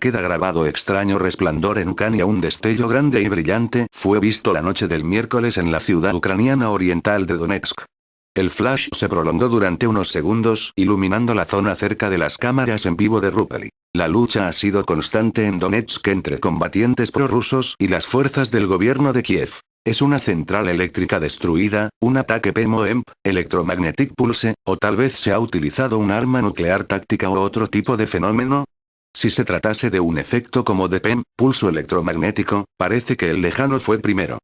Queda grabado extraño resplandor en Ucrania. Un destello grande y brillante fue visto la noche del miércoles en la ciudad ucraniana oriental de Donetsk. El flash se prolongó durante unos segundos, iluminando la zona cerca de las cámaras en vivo de Rupeli. La lucha ha sido constante en Donetsk entre combatientes prorrusos y las fuerzas del gobierno de Kiev. Es una central eléctrica destruida, un ataque PMOEMP, Electromagnetic Pulse, o tal vez se ha utilizado un arma nuclear táctica o otro tipo de fenómeno. Si se tratase de un efecto como de PEM, pulso electromagnético, parece que el lejano fue primero.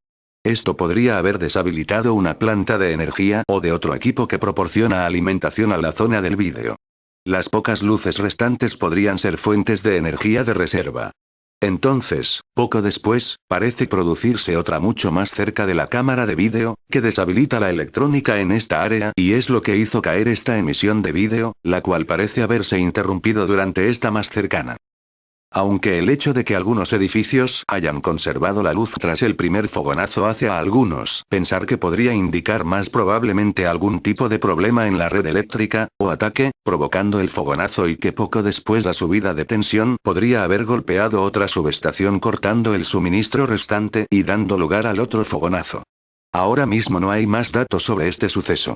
Esto podría haber deshabilitado una planta de energía o de otro equipo que proporciona alimentación a la zona del vídeo. Las pocas luces restantes podrían ser fuentes de energía de reserva. Entonces, poco después, parece producirse otra mucho más cerca de la cámara de vídeo, que deshabilita la electrónica en esta área y es lo que hizo caer esta emisión de vídeo, la cual parece haberse interrumpido durante esta más cercana. Aunque el hecho de que algunos edificios hayan conservado la luz tras el primer fogonazo hace a algunos pensar que podría indicar más probablemente algún tipo de problema en la red eléctrica, o ataque, provocando el fogonazo y que poco después la subida de tensión podría haber golpeado otra subestación cortando el suministro restante y dando lugar al otro fogonazo. Ahora mismo no hay más datos sobre este suceso.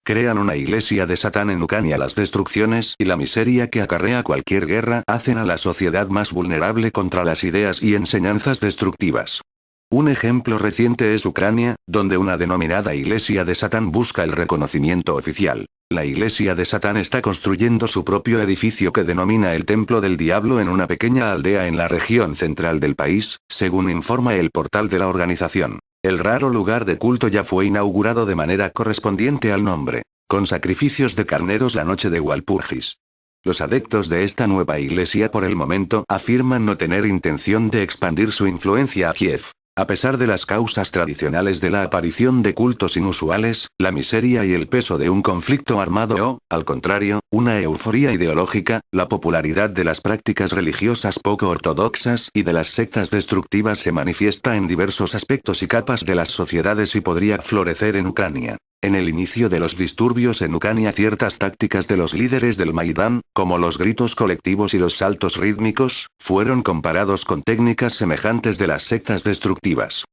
Crean una iglesia de Satán en Ucrania. Las destrucciones y la miseria que acarrea cualquier guerra hacen a la sociedad más vulnerable contra las ideas y enseñanzas destructivas. Un ejemplo reciente es Ucrania, donde una denominada iglesia de Satán busca el reconocimiento oficial. La iglesia de Satán está construyendo su propio edificio que denomina el Templo del Diablo en una pequeña aldea en la región central del país, según informa el portal de la organización. El raro lugar de culto ya fue inaugurado de manera correspondiente al nombre, con sacrificios de carneros la noche de Walpurgis. Los adeptos de esta nueva iglesia por el momento afirman no tener intención de expandir su influencia a Kiev. A pesar de las causas tradicionales de la aparición de cultos inusuales, la miseria y el peso de un conflicto armado o, al contrario, una euforia ideológica, la popularidad de las prácticas religiosas poco ortodoxas y de las sectas destructivas se manifiesta en diversos aspectos y capas de las sociedades y podría florecer en Ucrania. En el inicio de los disturbios en Ucrania ciertas tácticas de los líderes del Maidán, como los gritos colectivos y los saltos rítmicos, fueron comparados con técnicas semejantes de las sectas destructivas.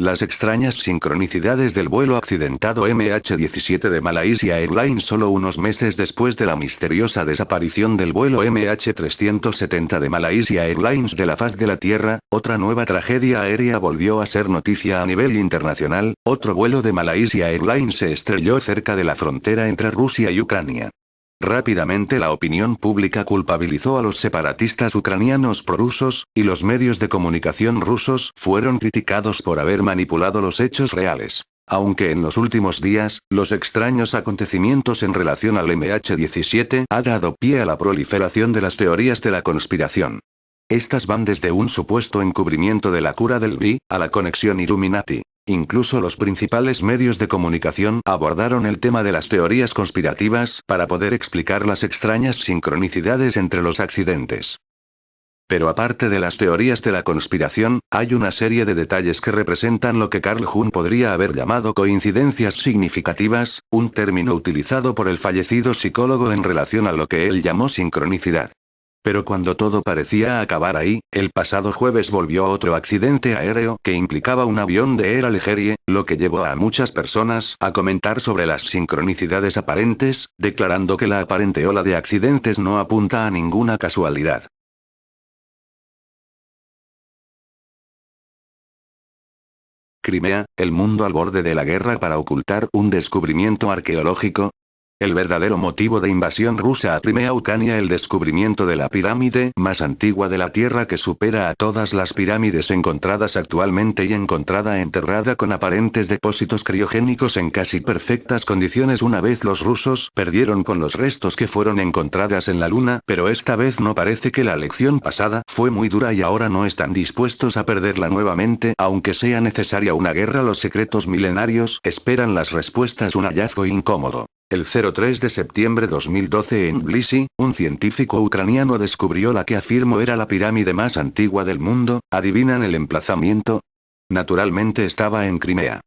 Las extrañas sincronicidades del vuelo accidentado MH17 de Malaysia Airlines solo unos meses después de la misteriosa desaparición del vuelo MH370 de Malaysia Airlines de la faz de la Tierra, otra nueva tragedia aérea volvió a ser noticia a nivel internacional. Otro vuelo de Malaysia Airlines se estrelló cerca de la frontera entre Rusia y Ucrania. Rápidamente la opinión pública culpabilizó a los separatistas ucranianos prorrusos, y los medios de comunicación rusos fueron criticados por haber manipulado los hechos reales. Aunque en los últimos días, los extraños acontecimientos en relación al MH17 han dado pie a la proliferación de las teorías de la conspiración. Estas van desde un supuesto encubrimiento de la cura del VI, a la conexión Illuminati. Incluso los principales medios de comunicación abordaron el tema de las teorías conspirativas para poder explicar las extrañas sincronicidades entre los accidentes. Pero aparte de las teorías de la conspiración, hay una serie de detalles que representan lo que Carl Jung podría haber llamado coincidencias significativas, un término utilizado por el fallecido psicólogo en relación a lo que él llamó sincronicidad. Pero cuando todo parecía acabar ahí, el pasado jueves volvió otro accidente aéreo que implicaba un avión de Air Algérie, lo que llevó a muchas personas a comentar sobre las sincronicidades aparentes, declarando que la aparente ola de accidentes no apunta a ninguna casualidad. Crimea, el mundo al borde de la guerra para ocultar un descubrimiento arqueológico. El verdadero motivo de invasión rusa a Crimea Ucrania, el descubrimiento de la pirámide más antigua de la Tierra que supera a todas las pirámides encontradas actualmente y encontrada enterrada con aparentes depósitos criogénicos en casi perfectas condiciones. Una vez los rusos perdieron con los restos que fueron encontradas en la Luna, pero esta vez no parece que la lección pasada fue muy dura y ahora no están dispuestos a perderla nuevamente, aunque sea necesaria una guerra. Los secretos milenarios esperan las respuestas. Un hallazgo incómodo. El 03 de septiembre de 2012 en Tbilisi, un científico ucraniano descubrió la que afirmó era la pirámide más antigua del mundo. ¿Adivinan el emplazamiento? Naturalmente estaba en Crimea.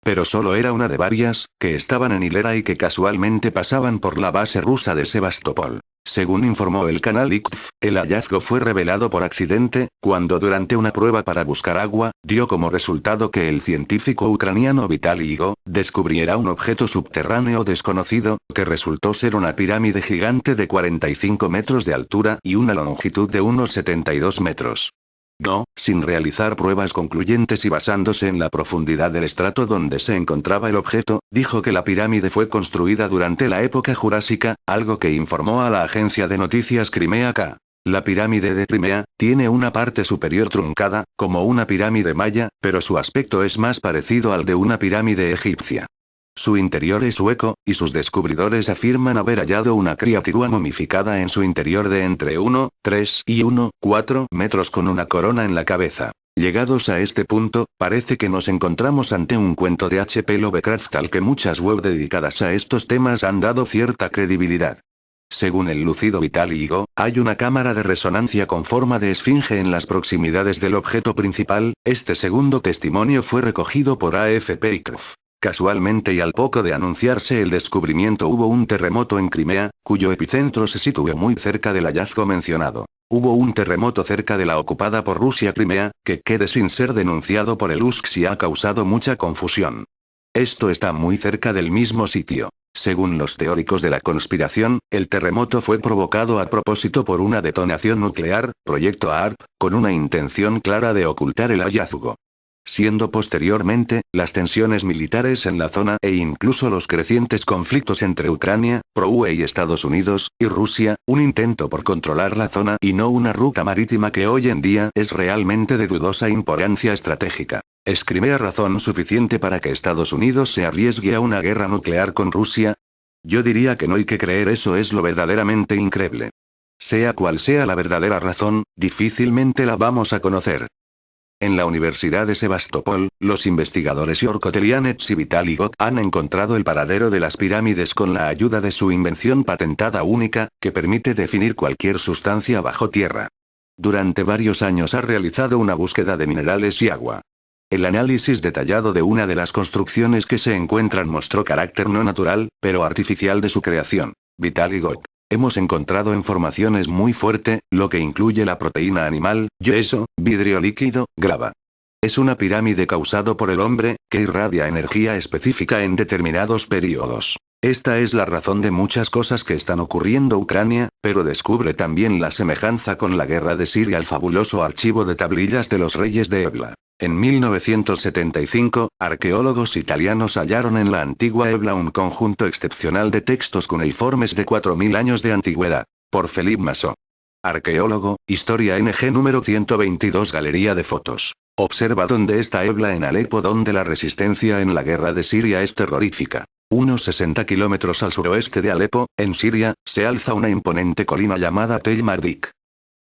Pero solo era una de varias, que estaban en hilera y que casualmente pasaban por la base rusa de Sebastopol. Según informó el canal ICF, el hallazgo fue revelado por accidente, cuando durante una prueba para buscar agua, dio como resultado que el científico ucraniano Vitaly Igo descubriera un objeto subterráneo desconocido, que resultó ser una pirámide gigante de 45 metros de altura y una longitud de unos 72 metros. No, sin realizar pruebas concluyentes y basándose en la profundidad del estrato donde se encontraba el objeto, dijo que la pirámide fue construida durante la época jurásica, algo que informó a la agencia de noticias Crimea K. La pirámide de Crimea tiene una parte superior truncada, como una pirámide maya, pero su aspecto es más parecido al de una pirámide egipcia. Su interior es hueco, y sus descubridores afirman haber hallado una criatura momificada en su interior de entre 1,3 y 1,4 metros con una corona en la cabeza. Llegados a este punto, parece que nos encontramos ante un cuento de H.P. Lovecraft al que muchas web dedicadas a estos temas han dado cierta credibilidad. Según el lúcido Vitaly Igo, hay una cámara de resonancia con forma de esfinge en las proximidades del objeto principal. Este segundo testimonio fue recogido por AFP ICF. Casualmente y al poco de anunciarse el descubrimiento hubo un terremoto en Crimea, cuyo epicentro se situó muy cerca del hallazgo mencionado. Hubo un terremoto cerca de la ocupada por Rusia Crimea, que quede sin ser denunciado por el USCS y ha causado mucha confusión. Esto está muy cerca del mismo sitio. Según los teóricos de la conspiración, el terremoto fue provocado a propósito por una detonación nuclear, proyecto ARP, con una intención clara de ocultar el hallazgo. Siendo posteriormente, las tensiones militares en la zona e incluso los crecientes conflictos entre Ucrania, pro-UE y Estados Unidos, y Rusia, un intento por controlar la zona y no una ruta marítima que hoy en día es realmente de dudosa importancia estratégica. ¿Es Crimea razón suficiente para que Estados Unidos se arriesgue a una guerra nuclear con Rusia? Yo diría que no, y que creer eso es lo verdaderamente increíble. Sea cual sea la verdadera razón, difícilmente la vamos a conocer. En la Universidad de Sebastopol, los investigadores Yorko Telianets y Vitaly Igo han encontrado el paradero de las pirámides con la ayuda de su invención patentada única, que permite definir cualquier sustancia bajo tierra. Durante varios años ha realizado una búsqueda de minerales y agua. El análisis detallado de una de las construcciones que se encuentran mostró carácter no natural, pero artificial de su creación. Vitaly Igo: hemos encontrado informaciones muy fuerte, lo que incluye la proteína animal, yeso, vidrio líquido, grava. Es una pirámide causado por el hombre, que irradia energía específica en determinados periodos. Esta es la razón de muchas cosas que están ocurriendo en Ucrania, pero descubre también la semejanza con la guerra de Siria. El fabuloso archivo de tablillas de los reyes de Ebla. En 1975, arqueólogos italianos hallaron en la antigua Ebla un conjunto excepcional de textos cuneiformes de 4000 años de antigüedad. Por Philippe Massot. Arqueólogo, Historia NG número 122, Galería de fotos. Observa dónde está Ebla en Alepo, donde la resistencia en la guerra de Siria es terrorífica. Unos 60 kilómetros al suroeste de Alepo, en Siria, se alza una imponente colina llamada Tell Mardik.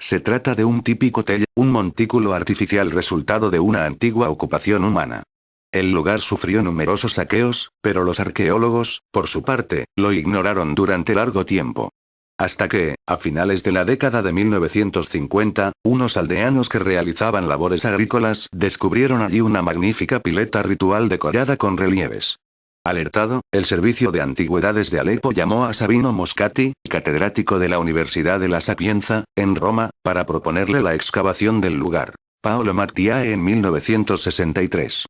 Se trata de un típico tell, un montículo artificial resultado de una antigua ocupación humana. El lugar sufrió numerosos saqueos, pero los arqueólogos, por su parte, lo ignoraron durante largo tiempo. Hasta que, a finales de la década de 1950, unos aldeanos que realizaban labores agrícolas descubrieron allí una magnífica pileta ritual decorada con relieves. Alertado, el Servicio de Antigüedades de Alepo llamó a Sabino Moscati, catedrático de la Universidad de La Sapienza, en Roma, para proponerle la excavación del lugar. Paolo Mattiae en 1963.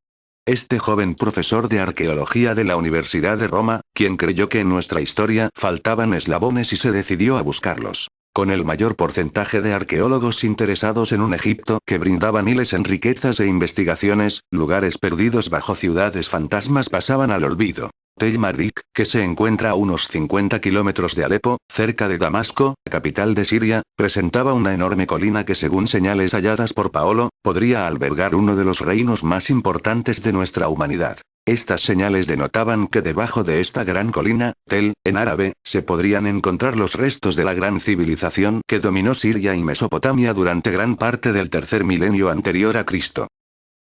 Este joven profesor de arqueología de la Universidad de Roma, quien creyó que en nuestra historia faltaban eslabones y se decidió a buscarlos. Con el mayor porcentaje de arqueólogos interesados en un Egipto que brindaba miles en riquezas e investigaciones, lugares perdidos bajo ciudades fantasmas pasaban al olvido. Tell Mardik, que se encuentra a unos 50 kilómetros de Alepo, cerca de Damasco, capital de Siria, presentaba una enorme colina que, según señales halladas por Paolo, podría albergar uno de los reinos más importantes de nuestra humanidad. Estas señales denotaban que debajo de esta gran colina, Tel, en árabe, se podrían encontrar los restos de la gran civilización que dominó Siria y Mesopotamia durante gran parte del tercer milenio anterior a Cristo.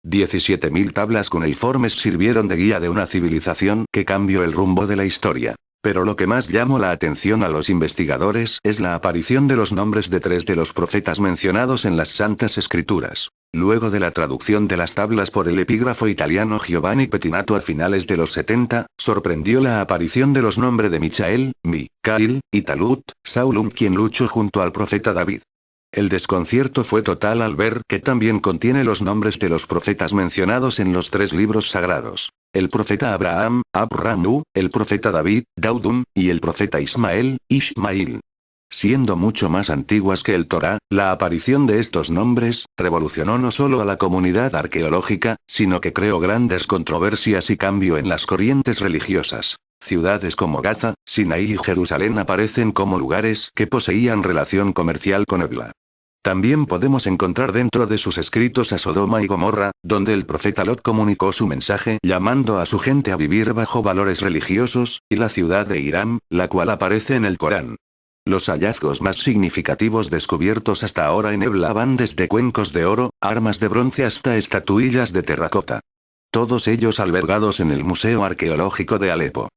17.000 tablas cuneiformes sirvieron de guía de una civilización que cambió el rumbo de la historia. Pero lo que más llamó la atención a los investigadores es la aparición de los nombres de 3 de los profetas mencionados en las Santas Escrituras. Luego de la traducción de las tablas por el epígrafo italiano Giovanni Pettinato a finales de los 70, sorprendió la aparición de los nombres de Michael, Micael, y Talut, Saulum, quien luchó junto al profeta David. El desconcierto fue total al ver que también contiene los nombres de los profetas mencionados en los 3 libros sagrados. El profeta Abraham, Abramu, el profeta David, Daudum, y el profeta Ismael, Ishmael. Siendo mucho más antiguas que el Torá, la aparición de estos nombres revolucionó no solo a la comunidad arqueológica, sino que creó grandes controversias y cambio en las corrientes religiosas. Ciudades como Gaza, Sinaí y Jerusalén aparecen como lugares que poseían relación comercial con Ebla. También podemos encontrar dentro de sus escritos a Sodoma y Gomorra, donde el profeta Lot comunicó su mensaje llamando a su gente a vivir bajo valores religiosos, y la ciudad de Irán, la cual aparece en el Corán. Los hallazgos más significativos descubiertos hasta ahora en Ebla van desde cuencos de oro, armas de bronce hasta estatuillas de terracota. Todos ellos albergados en el Museo Arqueológico de Alepo.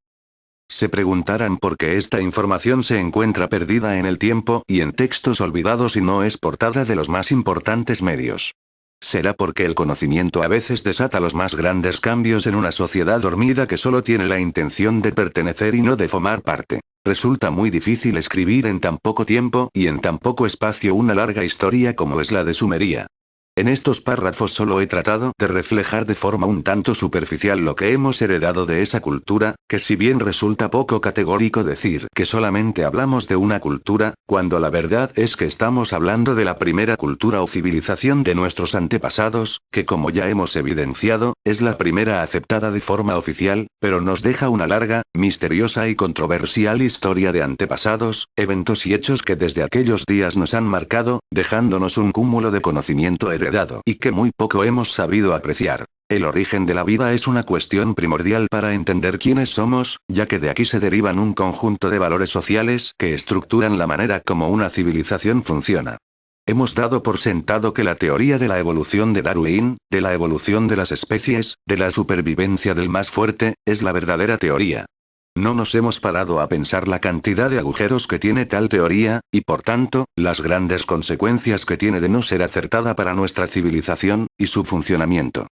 Se preguntarán por qué esta información se encuentra perdida en el tiempo y en textos olvidados y no es portada de los más importantes medios. ¿Será porque el conocimiento a veces desata los más grandes cambios en una sociedad dormida que solo tiene la intención de pertenecer y no de formar parte? Resulta muy difícil escribir en tan poco tiempo y en tan poco espacio una larga historia como es la de Sumeria. En estos párrafos solo he tratado de reflejar de forma un tanto superficial lo que hemos heredado de esa cultura, que si bien resulta poco categórico decir que solamente hablamos de una cultura, cuando la verdad es que estamos hablando de la primera cultura o civilización de nuestros antepasados, que como ya hemos evidenciado, es la primera aceptada de forma oficial, pero nos deja una larga, misteriosa y controversial historia de antepasados, eventos y hechos que desde aquellos días nos han marcado, dejándonos un cúmulo de conocimiento heredado y que muy poco hemos sabido apreciar. El origen de la vida es una cuestión primordial para entender quiénes somos, ya que de aquí se derivan un conjunto de valores sociales que estructuran la manera como una civilización funciona. Hemos dado por sentado que la teoría de la evolución de Darwin, de la evolución de las especies, de la supervivencia del más fuerte, es la verdadera teoría. No nos hemos parado a pensar la cantidad de agujeros que tiene tal teoría, y por tanto, las grandes consecuencias que tiene de no ser acertada para nuestra civilización y su funcionamiento.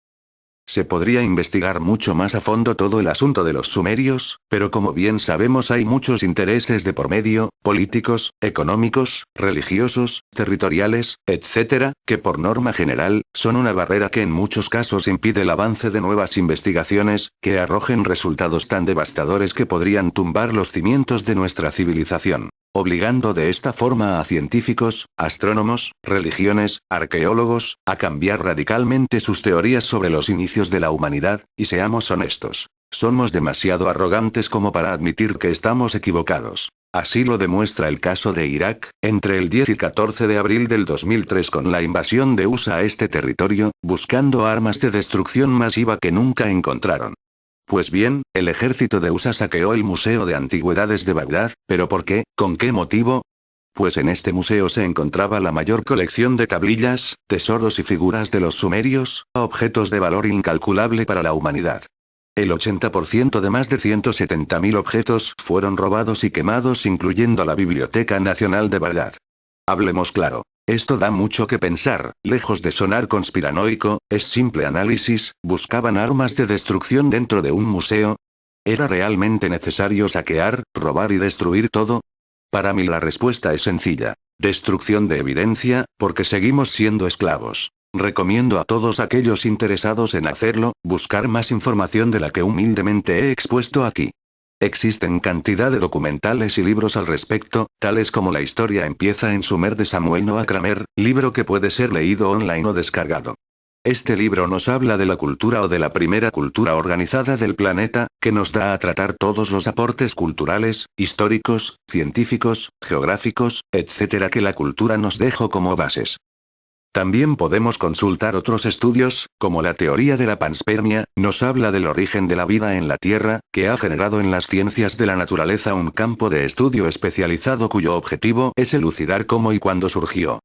Se podría investigar mucho más a fondo todo el asunto de los sumerios, pero como bien sabemos hay muchos intereses de por medio, políticos, económicos, religiosos, territoriales, etc., que por norma general, son una barrera que en muchos casos impide el avance de nuevas investigaciones, que arrojen resultados tan devastadores que podrían tumbar los cimientos de nuestra civilización. Obligando de esta forma a científicos, astrónomos, religiones, arqueólogos, a cambiar radicalmente sus teorías sobre los inicios de la humanidad, y seamos honestos. Somos demasiado arrogantes como para admitir que estamos equivocados. Así lo demuestra el caso de Irak, entre el 10 y 14 de abril del 2003 con la invasión de USA a este territorio, buscando armas de destrucción masiva que nunca encontraron. Pues bien, el ejército de USA saqueó el Museo de Antigüedades de Bagdad, ¿pero por qué? ¿Con qué motivo? Pues en este museo se encontraba la mayor colección de tablillas, tesoros y figuras de los sumerios, objetos de valor incalculable para la humanidad. El 80% de más de 170.000 objetos fueron robados y quemados, incluyendo la Biblioteca Nacional de Bagdad. Hablemos claro. Esto da mucho que pensar, lejos de sonar conspiranoico, es simple análisis. ¿Buscaban armas de destrucción dentro de un museo? ¿Era realmente necesario saquear, robar y destruir todo? Para mí la respuesta es sencilla. Destrucción de evidencia, porque seguimos siendo esclavos. Recomiendo a todos aquellos interesados en hacerlo, buscar más información de la que humildemente he expuesto aquí. Existen cantidad de documentales y libros al respecto, tales como La historia empieza en Sumer de Samuel Noah Kramer, libro que puede ser leído online o descargado. Este libro nos habla de la cultura o de la primera cultura organizada del planeta, que nos da a tratar todos los aportes culturales, históricos, científicos, geográficos, etc. que la cultura nos dejó como bases. También podemos consultar otros estudios, como la teoría de la panspermia, nos habla del origen de la vida en la Tierra, que ha generado en las ciencias de la naturaleza un campo de estudio especializado cuyo objetivo es elucidar cómo y cuándo surgió.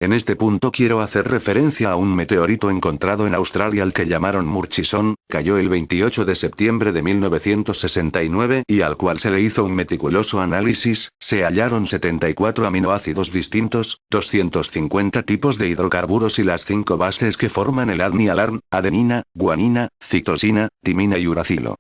En este punto quiero hacer referencia a un meteorito encontrado en Australia al que llamaron Murchison, cayó el 28 de septiembre de 1969 y al cual se le hizo un meticuloso análisis. Se hallaron 74 aminoácidos distintos, 250 tipos de hidrocarburos y las 5 bases que forman el ADNI-ALARN, adenina, guanina, citosina, timina y uracilo.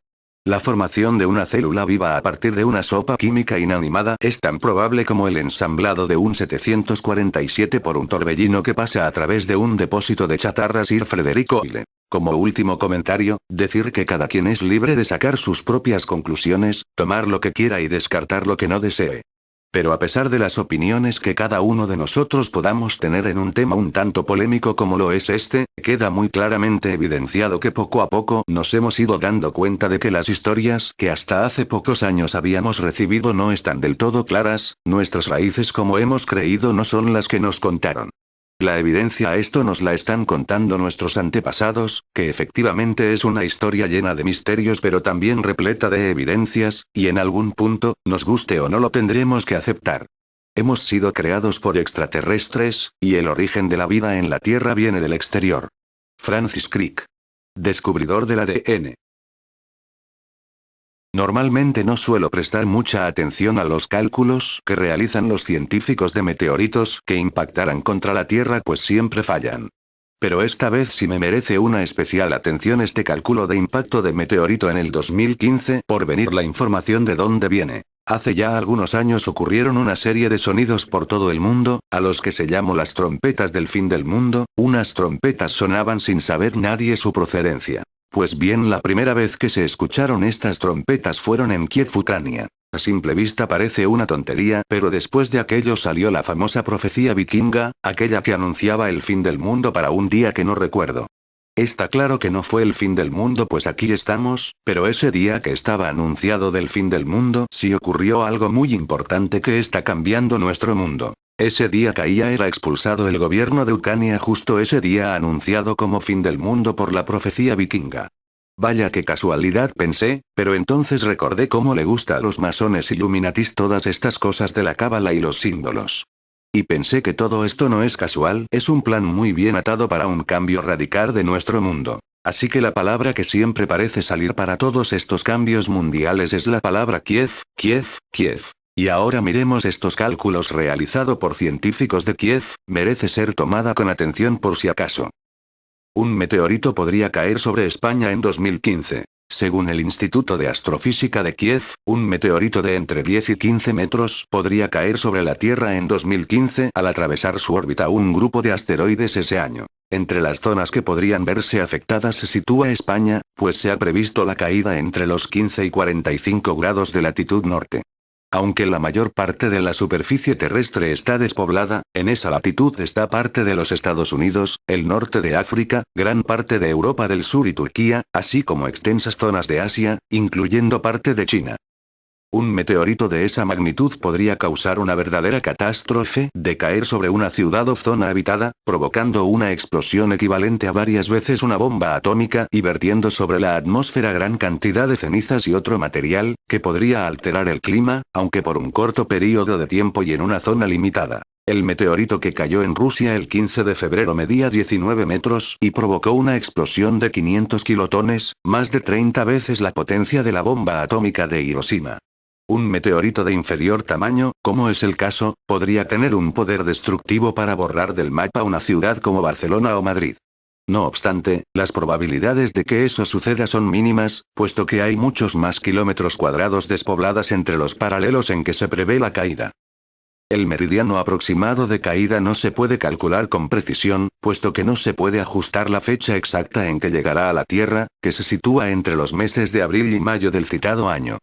La formación de una célula viva a partir de una sopa química inanimada es tan probable como el ensamblado de un 747 por un torbellino que pasa a través de un depósito de chatarra. Sir Frederick Hoyle. Como último comentario, decir que cada quien es libre de sacar sus propias conclusiones, tomar lo que quiera y descartar lo que no desee. Pero a pesar de las opiniones que cada uno de nosotros podamos tener en un tema un tanto polémico como lo es este, queda muy claramente evidenciado que poco a poco nos hemos ido dando cuenta de que las historias que hasta hace pocos años habíamos recibido no están del todo claras, nuestras raíces como hemos creído no son las que nos contaron. La evidencia a esto nos la están contando nuestros antepasados, que efectivamente es una historia llena de misterios pero también repleta de evidencias, y en algún punto, nos guste o no lo tendremos que aceptar. Hemos sido creados por extraterrestres, y el origen de la vida en la Tierra viene del exterior. Francis Crick. Descubridor del ADN. Normalmente no suelo prestar mucha atención a los cálculos que realizan los científicos de meteoritos que impactarán contra la Tierra, pues siempre fallan. Pero esta vez sí me merece una especial atención este cálculo de impacto de meteorito en el 2015, por venir la información de dónde viene. Hace ya algunos años ocurrieron una serie de sonidos por todo el mundo, a los que se llamó las trompetas del fin del mundo. Unas trompetas sonaban sin saber nadie su procedencia. Pues bien, la primera vez que se escucharon estas trompetas fueron en Kiev, Ucrania. A simple vista parece una tontería, pero después de aquello salió la famosa profecía vikinga, aquella que anunciaba el fin del mundo para un día que no recuerdo. Está claro que no fue el fin del mundo, pues aquí estamos, pero ese día que estaba anunciado del fin del mundo sí ocurrió algo muy importante que está cambiando nuestro mundo. Ese día era expulsado el gobierno de Ucrania justo ese día anunciado como fin del mundo por la profecía vikinga. Vaya qué casualidad, pensé, pero entonces recordé cómo le gusta a los masones Illuminatis todas estas cosas de la cábala y los símbolos. Y pensé que todo esto no es casual, es un plan muy bien atado para un cambio radical de nuestro mundo. Así que la palabra que siempre parece salir para todos estos cambios mundiales es la palabra Kiev, Kiev, Kiev. Y ahora miremos estos cálculos realizados por científicos de Kiev, merece ser tomada con atención por si acaso. Un meteorito podría caer sobre España en 2015. Según el Instituto de Astrofísica de Kiev, un meteorito de entre 10 y 15 metros podría caer sobre la Tierra en 2015 al atravesar su órbita un grupo de asteroides ese año. Entre las zonas que podrían verse afectadas se sitúa España, pues se ha previsto la caída entre los 15 y 45 grados de latitud norte. Aunque la mayor parte de la superficie terrestre está despoblada, en esa latitud está parte de los Estados Unidos, el norte de África, gran parte de Europa del Sur y Turquía, así como extensas zonas de Asia, incluyendo parte de China. Un meteorito de esa magnitud podría causar una verdadera catástrofe de caer sobre una ciudad o zona habitada, provocando una explosión equivalente a varias veces una bomba atómica y vertiendo sobre la atmósfera gran cantidad de cenizas y otro material, que podría alterar el clima, aunque por un corto periodo de tiempo y en una zona limitada. El meteorito que cayó en Rusia el 15 de febrero medía 19 metros y provocó una explosión de 500 kilotones, más de 30 veces la potencia de la bomba atómica de Hiroshima. Un meteorito de inferior tamaño, como es el caso, podría tener un poder destructivo para borrar del mapa una ciudad como Barcelona o Madrid. No obstante, las probabilidades de que eso suceda son mínimas, puesto que hay muchos más kilómetros cuadrados despobladas entre los paralelos en que se prevé la caída. El meridiano aproximado de caída no se puede calcular con precisión, puesto que no se puede ajustar la fecha exacta en que llegará a la Tierra, que se sitúa entre los meses de abril y mayo del citado año.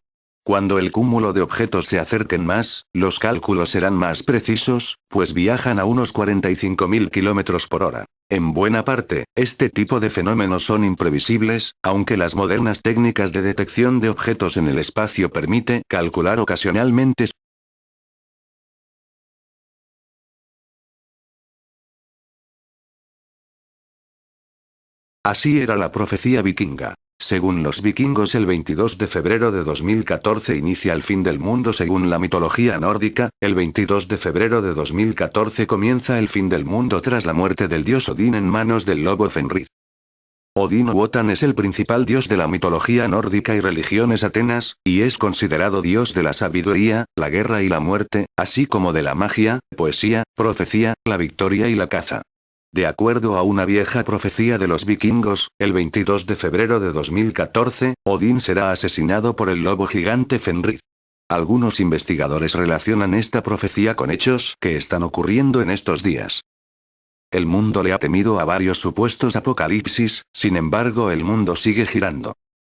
Cuando el cúmulo de objetos se acerquen más, los cálculos serán más precisos, pues viajan a unos 45.000 kilómetros por hora. En buena parte, este tipo de fenómenos son imprevisibles, aunque las modernas técnicas de detección de objetos en el espacio permite calcular ocasionalmente. Así era la profecía vikinga. Según los vikingos, el 22 de febrero de 2014 inicia el fin del mundo. Según la mitología nórdica, el 22 de febrero de 2014 comienza el fin del mundo tras la muerte del dios Odín en manos del lobo Fenrir. Odín o Wotan es el principal dios de la mitología nórdica y religiones atenas, y es considerado dios de la sabiduría, la guerra y la muerte, así como de la magia, poesía, profecía, la victoria y la caza. De acuerdo a una vieja profecía de los vikingos, el 22 de febrero de 2014, Odín será asesinado por el lobo gigante Fenrir. Algunos investigadores relacionan esta profecía con hechos que están ocurriendo en estos días. El mundo le ha temido a varios supuestos apocalipsis, sin embargo el mundo sigue girando.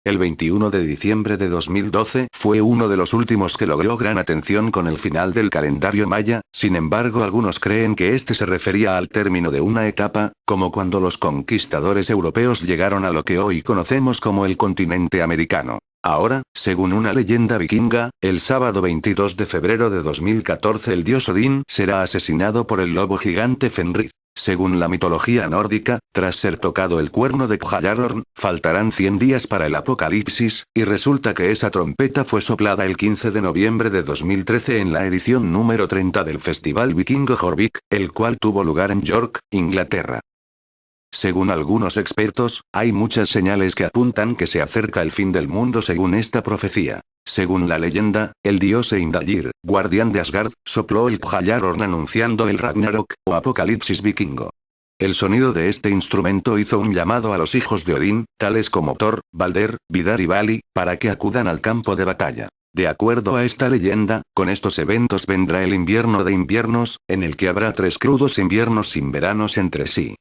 El 21 de diciembre de 2012 fue uno de los últimos que logró gran atención con el final del calendario maya, sin embargo algunos creen que este se refería al término de una etapa, como cuando los conquistadores europeos llegaron a lo que hoy conocemos como el continente americano. Ahora, según una leyenda vikinga, el sábado 22 de febrero de 2014 el dios Odín será asesinado por el lobo gigante Fenrir. Según la mitología nórdica, tras ser tocado el cuerno de Gjallarhorn, faltarán 100 días para el apocalipsis, y resulta que esa trompeta fue soplada el 15 de noviembre de 2013 en la edición número 30 del Festival Vikingo Jorvik, el cual tuvo lugar en York, Inglaterra. Según algunos expertos, hay muchas señales que apuntan que se acerca el fin del mundo según esta profecía. Según la leyenda, el dios Heimdallr, guardián de Asgard, sopló el Gjallarhorn anunciando el Ragnarok, o apocalipsis vikingo. El sonido de este instrumento hizo un llamado a los hijos de Odín, tales como Thor, Balder, Vidar y Vali, para que acudan al campo de batalla. De acuerdo a esta leyenda, con estos eventos vendrá el invierno de inviernos, en el que habrá 3 crudos inviernos sin veranos entre sí.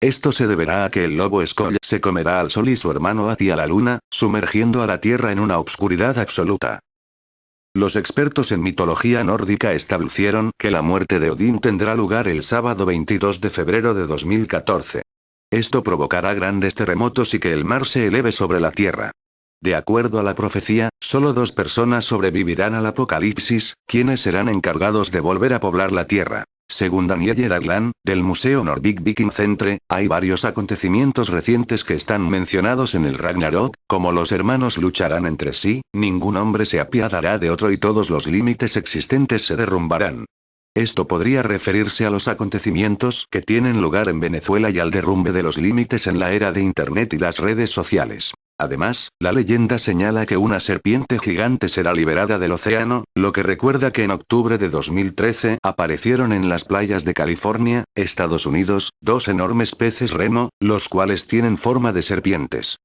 Esto se deberá a que el lobo Skoll se comerá al sol y su hermano hacia la luna, sumergiendo a la tierra en una obscuridad absoluta. Los expertos en mitología nórdica establecieron que la muerte de Odín tendrá lugar el sábado 22 de febrero de 2014. Esto provocará grandes terremotos y que el mar se eleve sobre la tierra. De acuerdo a la profecía, solo 2 personas sobrevivirán al apocalipsis, quienes serán encargados de volver a poblar la tierra. Según Daniel Ragland, del Museo Nordic Viking Centre, hay varios acontecimientos recientes que están mencionados en el Ragnarok, como los hermanos lucharán entre sí, ningún hombre se apiadará de otro y todos los límites existentes se derrumbarán. Esto podría referirse a los acontecimientos que tienen lugar en Venezuela y al derrumbe de los límites en la era de Internet y las redes sociales. Además, la leyenda señala que una serpiente gigante será liberada del océano, lo que recuerda que en octubre de 2013 aparecieron en las playas de California, Estados Unidos, 2 enormes peces reno, los cuales tienen forma de serpientes.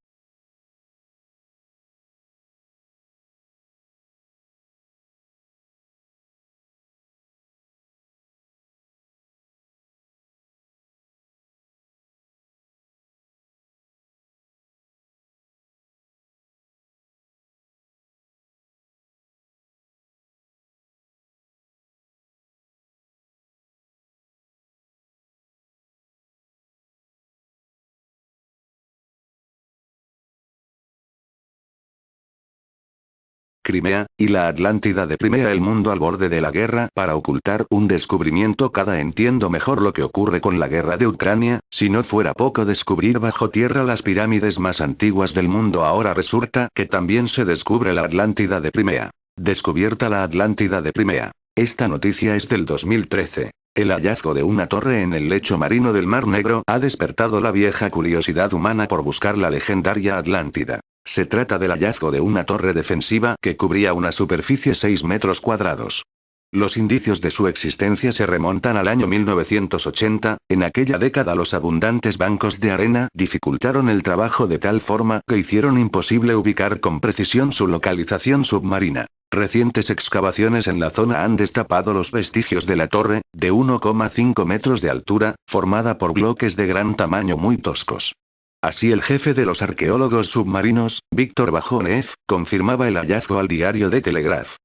Crimea, y la Atlántida de Crimea. El mundo al borde de la guerra. Para ocultar un descubrimiento cada entiendo mejor lo que ocurre con la guerra de Ucrania, si no fuera poco descubrir bajo tierra las pirámides más antiguas del mundo. Ahora resulta que también se descubre la Atlántida de Crimea. Descubierta la Atlántida de Crimea. Esta noticia es del 2013. El hallazgo de una torre en el lecho marino del Mar Negro ha despertado la vieja curiosidad humana por buscar la legendaria Atlántida. Se trata del hallazgo de una torre defensiva que cubría una superficie 6 metros cuadrados. Los indicios de su existencia se remontan al año 1980, en aquella década los abundantes bancos de arena dificultaron el trabajo de tal forma que hicieron imposible ubicar con precisión su localización submarina. Recientes excavaciones en la zona han destapado los vestigios de la torre, de 1,5 metros de altura, formada por bloques de gran tamaño muy toscos. Así el jefe de los arqueólogos submarinos, Víctor Bajonev, confirmaba el hallazgo al diario The Telegraph.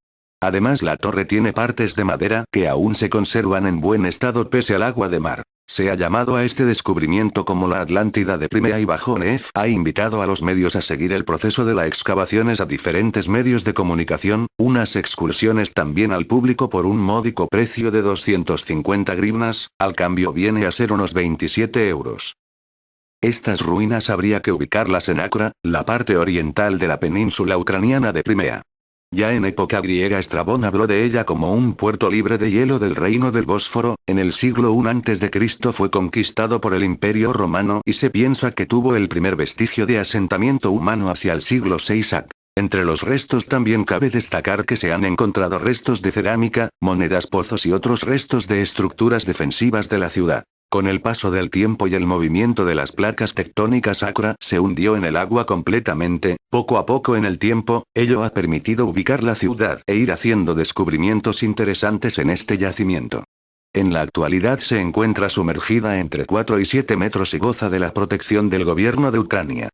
Además la torre tiene partes de madera que aún se conservan en buen estado pese al agua de mar. Se ha llamado a este descubrimiento como la Atlántida de Crimea y Bajonev ha invitado a los medios a seguir el proceso de las excavaciones a diferentes medios de comunicación, unas excursiones también al público por un módico precio de 250 grivnas, al cambio viene a ser unos 27 euros. Estas ruinas habría que ubicarlas en Acra, la parte oriental de la península ucraniana de Crimea. Ya en época griega Estrabón habló de ella como un puerto libre de hielo del reino del Bósforo. En el siglo I a.C. fue conquistado por el Imperio Romano y se piensa que tuvo el primer vestigio de asentamiento humano hacia el siglo VI a.C. Entre los restos también cabe destacar que se han encontrado restos de cerámica, monedas, pozos y otros restos de estructuras defensivas de la ciudad. Con el paso del tiempo y el movimiento de las placas tectónicas, Acra se hundió en el agua completamente. Poco a poco en el tiempo, ello ha permitido ubicar la ciudad e ir haciendo descubrimientos interesantes en este yacimiento. En la actualidad se encuentra sumergida entre 4 y 7 metros y goza de la protección del gobierno de Ucrania.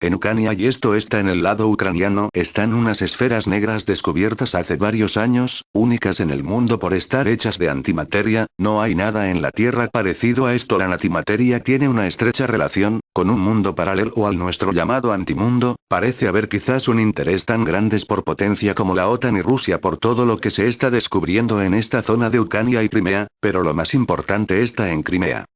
En Ucrania, y esto está en el lado ucraniano, están unas esferas negras descubiertas hace varios años, únicas en el mundo por estar hechas de antimateria. No hay nada en la Tierra parecido a esto. La antimateria tiene una estrecha relación con un mundo paralelo al nuestro llamado antimundo. Parece haber quizás un interés tan grandes por potencia como la OTAN y Rusia por todo lo que se está descubriendo en esta zona de Ucrania y Crimea, pero lo más importante está en Crimea.